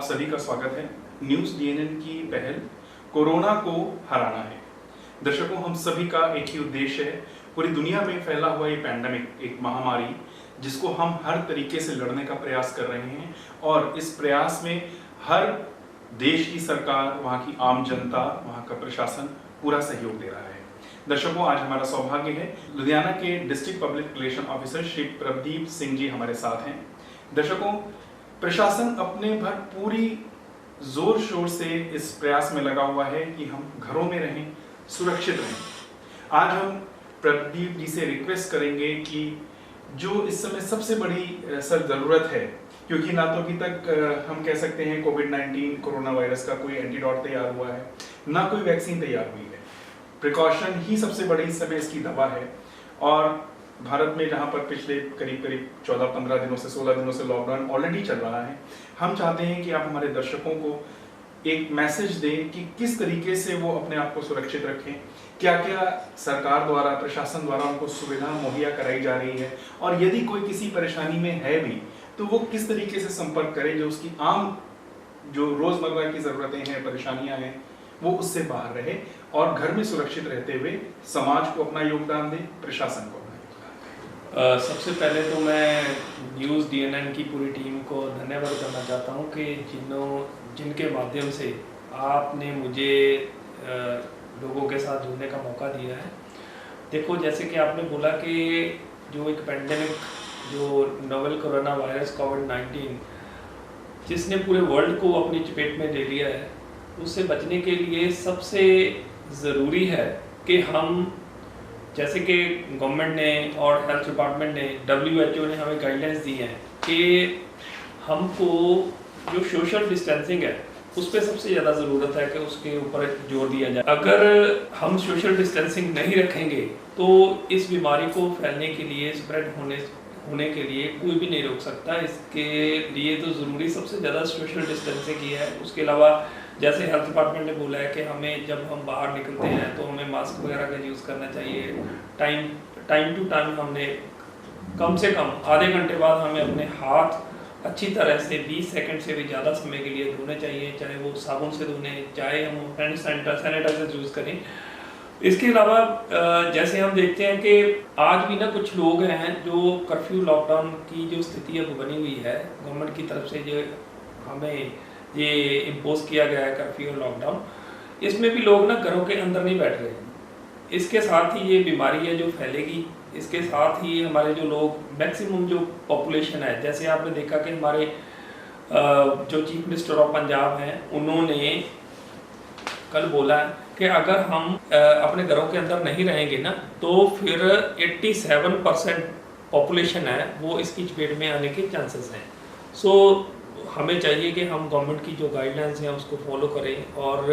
आप सभी का स्वागत है। न्यूज़ डीएनएन की पहल कोरोना को हराना है। दर्शकों, हम सभी का एक ही उद्देश्य है, पूरी दुनिया में फैला हुआ ये पैंडेमिक, एक महामारी जिसको हम हर तरीके से लड़ने का प्रयास कर रहे हैं और इस प्रयास में हर देश की सरकार, वहाँ की आम जनता, वहाँ का प्रशासन पूरा सहयोग दे रहा है। दर्शकों, आज हमारा सौभाग्य है लुधियाना के district public relation officer Shri Pradeep Singh ji हमारे साथ हैं। दर्शकों, प्रशासन अपने भरपूरी जोर शोर से इस प्रयास में लगा हुआ है कि हम घरों में रहें, सुरक्षित रहें। आज हम प्रदीप जी से रिक्वेस्ट करेंगे कि जो इस समय सबसे बड़ी सर जरूरत है, क्योंकि ना तो अभी तक हम कह सकते हैं कोविड-19 कोरोना वायरस का कोई एंटीडोट तैयार हुआ है, ना कोई वैक्सीन तैयार हुई है। प्रिकॉशन ही सबसे बड़ी इस समय इसकी दवा है। और भारत में जहां पर पिछले करीब 14-15 दिनों से 16 दिनों से लॉकडाउन ऑलरेडी चल रहा है, हम चाहते हैं कि आप हमारे दर्शकों को एक मैसेज दें कि किस तरीके से वो अपने आप को सुरक्षित रखें, क्या क्या सरकार द्वारा, प्रशासन द्वारा उनको सुविधा मुहैया कराई जा रही है, और यदि कोई किसी परेशानी में है भी तो वो किस तरीके से संपर्क करे, जो उसकी आम जो रोजमर्रा की जरूरतें हैं, परेशानियां हैं, वो उससे बाहर रहे और घर में सुरक्षित रहते हुए समाज को अपना योगदान दे, प्रशासन को अपना योगदान दे। सबसे पहले तो मैं न्यूज़ डीएनएन की पूरी टीम को धन्यवाद करना चाहता हूं कि जिनके माध्यम से आपने मुझे लोगों के साथ जुड़ने का मौका दिया है। देखो, जैसे कि आपने बोला कि जो एक पैंडेमिक, जो नोवेल कोरोना वायरस कोविड-19 जिसने पूरे वर्ल्ड को अपनी चपेट में ले लिया है, उससे बचने के लिए सबसे ज़रूरी है कि हम, जैसे कि गवर्नमेंट ने और हेल्थ डिपार्टमेंट ने, WHO ने हमें गाइडलाइंस दी हैं कि हमको जो सोशल डिस्टेंसिंग है उस पर सबसे ज़्यादा ज़रूरत है कि उसके ऊपर जोर दिया जाए। अगर हम सोशल डिस्टेंसिंग नहीं रखेंगे तो इस बीमारी को फैलने के लिए, स्प्रेड होने के लिए कोई भी नहीं रोक सकता। इसके लिए तो ज़रूरी सबसे ज़्यादा सोशल डिस्टेंसिंग ही है। उसके अलावा जैसे हेल्थ डिपार्टमेंट ने बोला है कि हमें, जब हम बाहर निकलते हैं तो हमें मास्क वगैरह का यूज़ करना चाहिए। टाइम टू टाइम हमने कम से कम आधे घंटे बाद हमें अपने हाथ अच्छी तरह से 20 सेकंड से भी ज़्यादा समय के लिए धोने चाहिए, चाहे वो साबुन से धोने, चाहे हम हैंड सैनिटाइजर यूज़ करें। इसके अलावा जैसे हम देखते हैं कि आज भी ना कुछ लोग हैं जो कर्फ्यू, लॉकडाउन की जो स्थिति अब बनी हुई है गवर्नमेंट की तरफ से, जो हमें ये इम्पोज किया गया है कर्फ्यू और लॉकडाउन, इसमें भी लोग ना घरों के अंदर नहीं बैठ रहे हैं। इसके साथ ही ये बीमारी है जो फैलेगी। इसके साथ ही हमारे जो लोग, मैक्सिमम जो पॉपुलेशन है, जैसे आपने देखा कि हमारे जो चीफ मिनिस्टर ऑफ पंजाब हैं, उन्होंने कल बोला है कि अगर हम अपने घरों के अंदर नहीं रहेंगे ना तो फिर 87% पॉपुलेशन है वो इसकी चपेट में आने के चांसेस हैं। सो हमें चाहिए कि हम गवर्नमेंट की जो गाइडलाइंस हैं उसको फॉलो करें और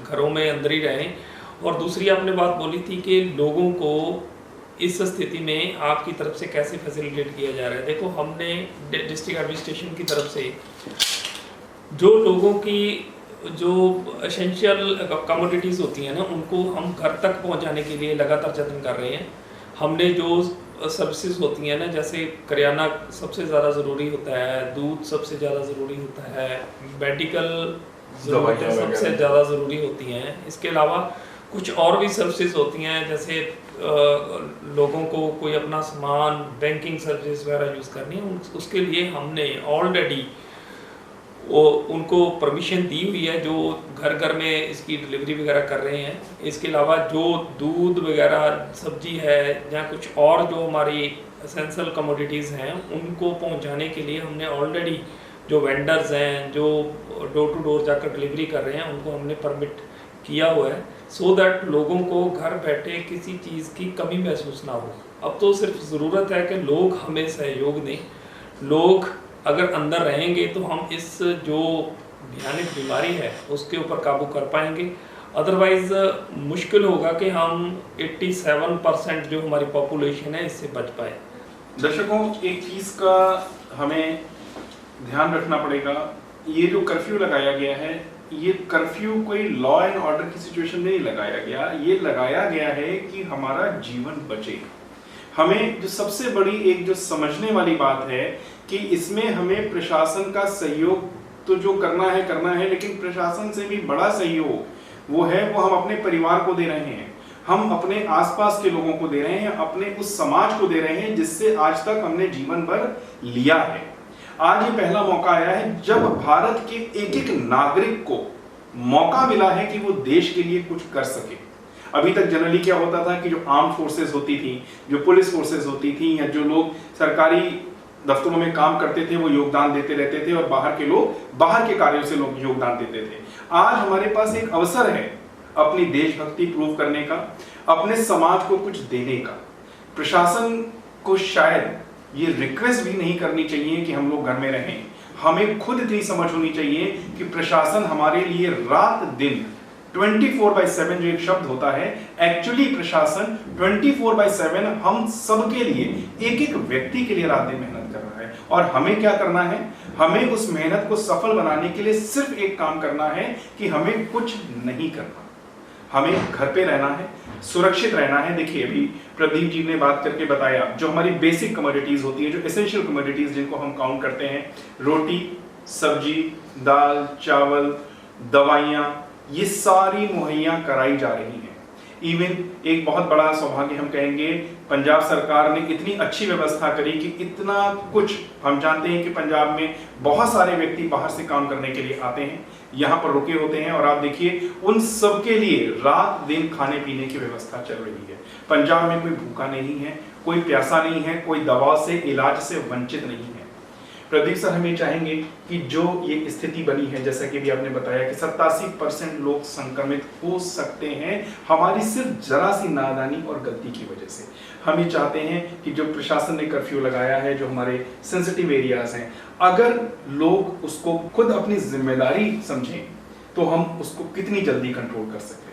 घरों में अंदर ही रहें। और दूसरी आपने बात बोली थी कि लोगों को इस स्थिति में आपकी तरफ से कैसे फैसिलिटेट किया जा रहा है। देखो, हमने डिस्ट्रिक्ट एडमिनिस्ट्रेशन की तरफ से जो लोगों की जो एसेंशियल कमोडिटीज़ होती हैं ना, उनको हम घर तक पहुंचाने के लिए लगातार जतन कर रहे हैं। हमने जो सर्विसेज होती हैं ना, जैसे करियाना सबसे ज़्यादा ज़रूरी होता है, दूध सबसे ज़्यादा ज़रूरी होता है, मेडिकल ज़रूरतें सबसे ज़्यादा ज़रूरी होती हैं। इसके अलावा कुछ और भी सर्विसेज होती हैं, जैसे लोगों को कोई अपना सामान, बैंकिंग सर्विस वगैरह यूज़ करनी है, उसके लिए हमने ऑलरेडी उनको परमिशन दी हुई है, जो घर घर में इसकी डिलीवरी वगैरह कर रहे हैं। इसके अलावा जो दूध वगैरह, सब्जी है या कुछ और जो हमारी एसेंशियल कमोडिटीज़ हैं, उनको पहुंचाने के लिए हमने ऑलरेडी जो वेंडर्स हैं, जो डोर टू डोर जाकर डिलीवरी कर रहे हैं, उनको हमने परमिट किया हुआ है, सो दैट लोगों को घर बैठे किसी चीज़ की कमी महसूस ना हो। अब तो सिर्फ ज़रूरत है कि लोग हमें सहयोग दें। लोग अगर अंदर रहेंगे तो हम इस जो भयानक बीमारी है उसके ऊपर काबू कर पाएंगे। अदरवाइज़ मुश्किल होगा कि हम 87% जो हमारी पॉपुलेशन है इससे बच पाए। दर्शकों, एक चीज़ का हमें ध्यान रखना पड़ेगा, ये जो कर्फ्यू लगाया गया है, ये कर्फ्यू कोई लॉ एंड ऑर्डर की सिचुएशन में नहीं लगाया गया। ये लगाया गया है कि हमारा जीवन बचे। हमें जो सबसे बड़ी एक जो समझने वाली बात है कि इसमें हमें प्रशासन का सहयोग तो जो करना है, लेकिन प्रशासन से भी बड़ा सहयोग वो हम अपने परिवार को दे रहे हैं, हम अपने आसपास के लोगों को दे रहे हैं, अपने उस समाज को दे रहे हैं जिससे आज तक हमने जीवन भर लिया है। आज ये पहला मौका आया है जब भारत के एक एक नागरिक को मौका मिला है कि वो देश के लिए कुछ कर सके। अभी तक जनरली क्या होता था कि जो आर्म फोर्सेस होती थी, जो पुलिस फोर्सेस होती थी, या जो लोग सरकारी दफ्तरों में काम करते थे वो योगदान देते रहते थे और बाहर के लोग बाहर के कार्यों से लोग योगदान देते थे। आज हमारे पास एक अवसर है अपनी देशभक्ति प्रूव करने का, अपने समाज को कुछ देने का। प्रशासन को शायद ये रिक्वेस्ट भी नहीं करनी चाहिए कि हम लोग घर में रहें, हमें खुद इतनी समझ होनी चाहिए कि प्रशासन हमारे लिए रात दिन 24/7 जो एक शब्द होता है, एक्चुअली प्रशासन 24/7 हम सबके लिए एक एक व्यक्ति के लिए रात दिन मेहनत कर रहा है। और हमें क्या करना है, हमें उस मेहनत को सफल बनाने के लिए सिर्फ एक काम करना है कि हमें कुछ नहीं करना, हमें घर पे रहना है, सुरक्षित रहना है। देखिए अभी प्रदीप जी ने बात करके बताया जो हमारी बेसिक कमोडिटीज होती है, जो एसेंशियल कमोडिटीज जिनको हम काउंट करते हैं, रोटी, सब्जी, दाल, चावल, दवाइयाँ, ये सारी मुहैया कराई जा रही हैं। इवन एक बहुत बड़ा सौभाग्य हम कहेंगे, पंजाब सरकार ने इतनी अच्छी व्यवस्था करी कि इतना कुछ, हम जानते हैं कि पंजाब में बहुत सारे व्यक्ति बाहर से काम करने के लिए आते हैं, यहाँ पर रुके होते हैं, और आप देखिए उन सब के लिए रात दिन खाने पीने की व्यवस्था चल रही है। पंजाब में कोई भूखा नहीं है, कोई प्यासा नहीं है, कोई दवा से, इलाज से वंचित नहीं है। प्रदीप सर, हम ये चाहेंगे कि जो ये स्थिति बनी है, जैसा कि भी आपने बताया कि 87% लोग संक्रमित हो सकते हैं हमारी सिर्फ जरा सी नादानी और गलती की वजह से। हम ये चाहते हैं कि जो प्रशासन ने कर्फ्यू लगाया है, जो हमारे सेंसिटिव एरियाज हैं, अगर लोग उसको खुद अपनी जिम्मेदारी समझें तो हम उसको कितनी जल्दी कंट्रोल कर सकते हैं।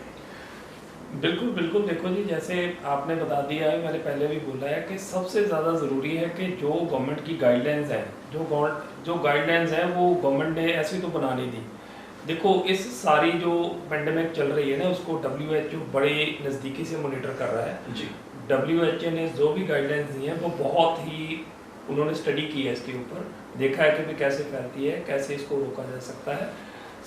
बिल्कुल बिल्कुल। देखो जी, जैसे आपने बता दिया है, मैंने पहले भी बोला है कि सबसे ज़्यादा ज़रूरी है कि जो गवर्नमेंट की गाइडलाइंस है, जो गाइडलाइंस है वो गवर्नमेंट ने ऐसी तो बना नहीं दी। देखो इस सारी जो पेंडेमिक चल रही है ना, उसको WHO बड़े नज़दीकी से मॉनिटर कर रहा है जी। WHO ने जो भी गाइडलाइंस दी हैं वो बहुत ही उन्होंने स्टडी की है, इसके ऊपर देखा है कि भी कैसे फैलती है, कैसे इसको रोका जा सकता है।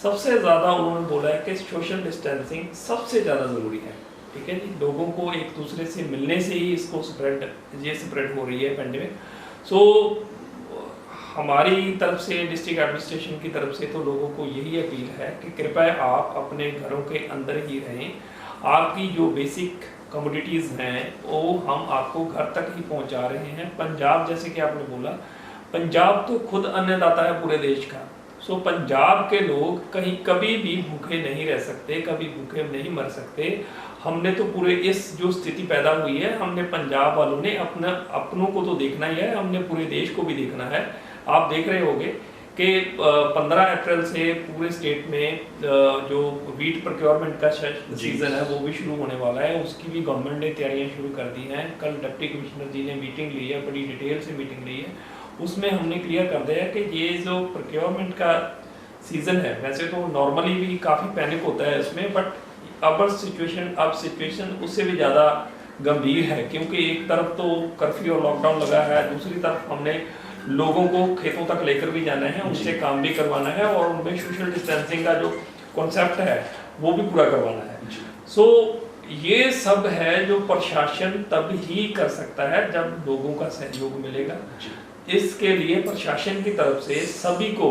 सबसे ज़्यादा उन्होंने बोला है कि सोशल डिस्टेंसिंग सबसे ज़्यादा ज़रूरी है। ठीक है जी, लोगों को एक दूसरे से मिलने से ही इसको स्प्रेड हो रही है पेंडेमिक। सो हमारी तरफ से, डिस्ट्रिक्ट एडमिनिस्ट्रेशन की तरफ से तो लोगों को यही अपील है कि कृपया आप अपने घरों के अंदर ही रहें। आपकी जो बेसिक कमोडिटीज़ हैं वो हम आपको घर तक ही पहुंचा रहे हैं। पंजाब, जैसे कि आपने बोला, पंजाब तो खुद अन्नदाता है पूरे देश का। सो पंजाब के लोग कहीं कभी भी भूखे नहीं रह सकते, कभी भूखे नहीं मर सकते। हमने तो पूरे इस जो स्थिति पैदा हुई है, हमने पंजाब वालों ने अपनों को तो देखना ही है, हमने पूरे देश को भी देखना है। आप देख रहे होंगे कि 15 अप्रैल से पूरे स्टेट में जो वीट प्रोक्योरमेंट का सीजन है वो भी शुरू होने वाला है। उसकी भी गवर्नमेंट ने तैयारियां शुरू कर दी हैं। कल डिप्टी कमिश्नर जी ने मीटिंग ली है, बड़ी डिटेल से मीटिंग ली है। उसमें हमने क्लियर कर दिया कि ये जो प्रोक्योरमेंट का सीज़न है, वैसे तो नॉर्मली भी काफ़ी पैनिक होता है इसमें, बट अब सिचुएशन उससे भी ज़्यादा गंभीर है, क्योंकि एक तरफ तो कर्फ्यू और लॉकडाउन लगा है, दूसरी तरफ हमने लोगों को खेतों तक लेकर भी जाना है, उनसे काम भी करवाना है, और उनमें सोशल डिस्टेंसिंग का जो कॉन्सेप्ट है वो भी पूरा करवाना है। सो ये सब है जो प्रशासन तब ही कर सकता है जब लोगों का सहयोग मिलेगा। इसके लिए प्रशासन की तरफ से सभी को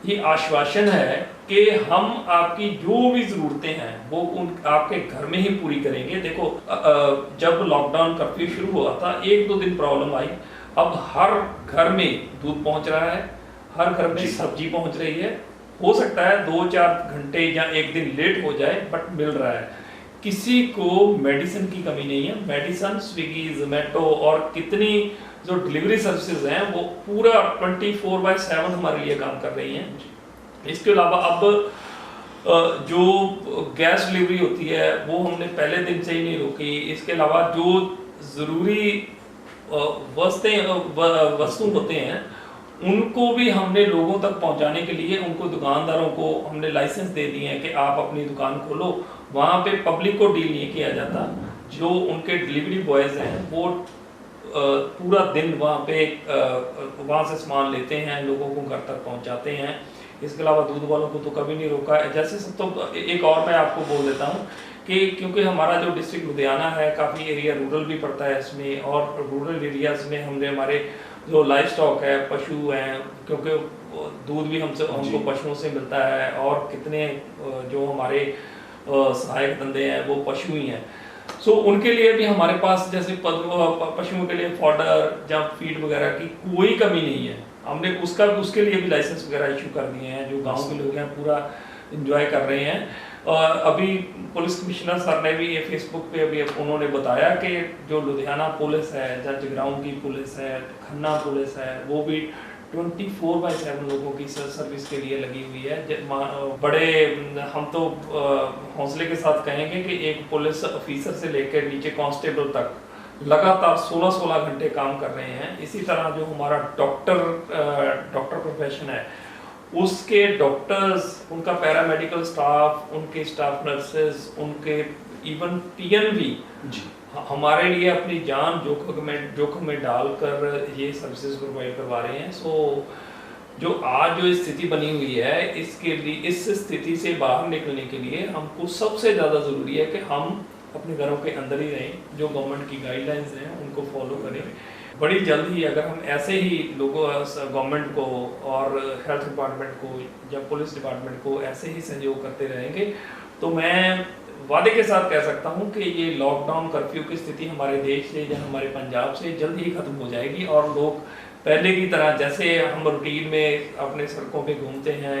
ये आश्वासन है कि हम आपकी जो भी ज़रूरतें हैं वो आपके घर में ही पूरी करेंगे। देखो जब लॉकडाउन कर्फ्यू शुरू हुआ था, 1-2 दिन प्रॉब्लम आई, अब हर घर में दूध पहुंच रहा है, हर घर में सब्जी पहुंच रही है। हो सकता है 2-4 घंटे या 1 दिन लेट हो जाए, बट मिल रहा है। किसी को मेडिसिन की कमी नहीं है। मेडिसिन स्विगी, जोमेटो और कितनी जो डिलीवरी सर्विसेज हैं वो पूरा 24/7 हमारे लिए काम कर रही हैं। इसके अलावा अब जो गैस डिलीवरी होती है वो हमने पहले दिन से ही नहीं रोकी। इसके अलावा जो ज़रूरी वस्तु होते हैं उनको भी हमने लोगों तक पहुंचाने के लिए उनको दुकानदारों को हमने लाइसेंस दे दिए हैं कि आप अपनी दुकान खोलो। वहाँ पे पब्लिक को डील नहीं किया जाता। जो उनके डिलीवरी बॉयज़ हैं वो पूरा दिन वहाँ पे वहाँ से सामान लेते हैं, लोगों को घर तक पहुँचाते हैं। इसके अलावा दूध वालों को तो कभी नहीं रोका है। जैसे सब तो एक और मैं आपको बोल देता हूँ कि क्योंकि हमारा जो डिस्ट्रिक्ट लुधियाना है काफ़ी एरिया रूरल भी पड़ता है इसमें, और रूरल एरियाज में हमने हमारे जो लाइफ स्टॉक है, पशु हैं, क्योंकि दूध भी हमको पशुओं से मिलता है, और कितने जो हमारे सहायक धंधे हैं वो पशु ही हैं। सो उनके लिए भी हमारे पास जैसे पशुओं के लिए फॉडर या फीड वगैरह की कोई कमी नहीं है। हमने उसके लिए भी लाइसेंस वगैरह इशू कर दिए हैं, जो गांव के लोग हैं पूरा एंजॉय कर रहे हैं। अभी पुलिस कमिश्नर सर ने भी ये फेसबुक पे अभी उन्होंने बताया कि जो लुधियाना पुलिस है, जगराऊं की पुलिस है, खन्ना पुलिस है, वो भी 24/7 लोगों की सर्विस के लिए लगी हुई है। बड़े हम तो हौसले के साथ कहेंगे कि एक पुलिस ऑफिसर से लेकर नीचे कांस्टेबल तक लगातार 16 घंटे काम कर रहे हैं। इसी तरह जो हमारा डॉक्टर प्रोफेशन है, उसके डॉक्टर्स, उनका पैरामेडिकल स्टाफ, उनके स्टाफ नर्सेज, उनके इवन पीएन भी जी हमारे लिए अपनी जान जोखिम में डालकर ये सर्विसेज प्रोवाइड करवा रहे हैं। सो जो आज जो स्थिति बनी हुई है, इसके लिए, इस स्थिति से बाहर निकलने के लिए हमको सबसे ज़्यादा ज़रूरी है कि हम अपने घरों के अंदर ही रहें, जो गवर्नमेंट की गाइडलाइंस हैं उनको फॉलो करें। बड़ी जल्द ही अगर हम ऐसे ही लोगों, गवर्नमेंट को और हेल्थ डिपार्टमेंट को या पुलिस डिपार्टमेंट को ऐसे ही सहयोग करते रहेंगे, तो मैं वादे के साथ कह सकता हूं कि ये लॉकडाउन कर्फ्यू की स्थिति हमारे देश से या हमारे पंजाब से जल्द ही खत्म हो जाएगी, और लोग पहले की तरह जैसे हम रूटीन में अपने सड़कों पे घूमते हैं,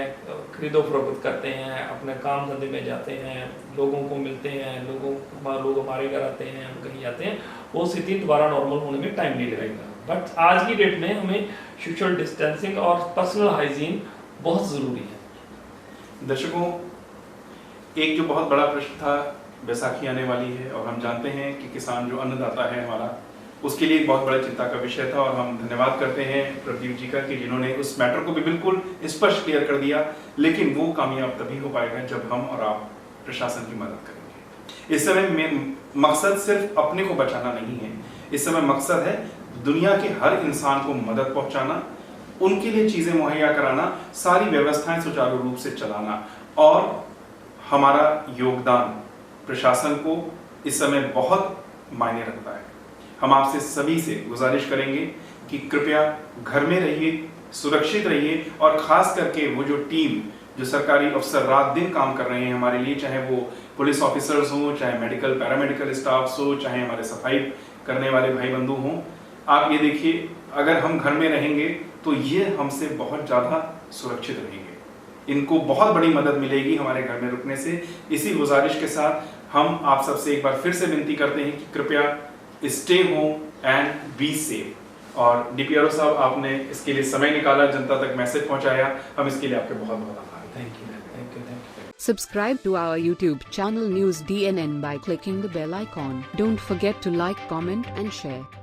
खरीदो फरोख्त करते हैं, अपने काम धंधे में जाते हैं, लोगों को मिलते हैं, लोग हमारे घर आते हैं, हम कहीं जाते हैं, वो स्थिति दोबारा नॉर्मल होने में टाइम नहीं लगेगा। बट आज की डेट में हमें सोशल डिस्टेंसिंग और पर्सनल हाइजीन बहुत ज़रूरी है। दर्शकों, एक जो बहुत बड़ा प्रश्न था, बैसाखी आने वाली है और हम जानते हैं कि किसान जो अन्नदाता है हमारा, उसके लिए एक बहुत बड़ा चिंता का विषय था, और हम धन्यवाद करते हैं प्रदीप जी का कि जिन्होंने उस मैटर को भी बिल्कुल स्पष्ट क्लियर कर दिया। लेकिन वो कामयाब तभी हो पाएगा जब हम और आप प्रशासन की मदद करेंगे। इस समय मकसद सिर्फ अपने को बचाना नहीं है, इस समय मकसद है दुनिया के हर इंसान को मदद पहुंचाना, उनके लिए चीजें मुहैया कराना, सारी व्यवस्थाएं सुचारू रूप से चलाना, और हमारा योगदान प्रशासन को इस समय बहुत मायने रखता है। हम आपसे सभी से गुजारिश करेंगे कि कृपया घर में रहिए, सुरक्षित रहिए, और खास करके वो जो टीम, जो सरकारी अफसर रात दिन काम कर रहे हैं हमारे लिए, चाहे वो पुलिस ऑफिसर्स हों, चाहे मेडिकल पैरामेडिकल स्टाफ्स हो, चाहे हमारे सफाई करने वाले भाई बंधु हों, आप ये देखिए, अगर हम घर में रहेंगे तो ये हमसे बहुत ज़्यादा सुरक्षित रहेंगे। इनको बहुत बड़ी मदद मिलेगी हमारे घर में रुकने से। इसी गुजारिश के साथ हम आप सबसे एक बार फिर से विनती करते हैं कि कृपया stay home and be safe. और डीपीआरओ साहब, आपने इसके लिए समय निकाला, जनता तक मैसेज पहुंचाया, हम इसके लिए आपके बहुत बहुत आभारी। Thank you. Subscribe to our YouTube channel News DNN by clicking the bell icon. Don't forget to like, comment and share.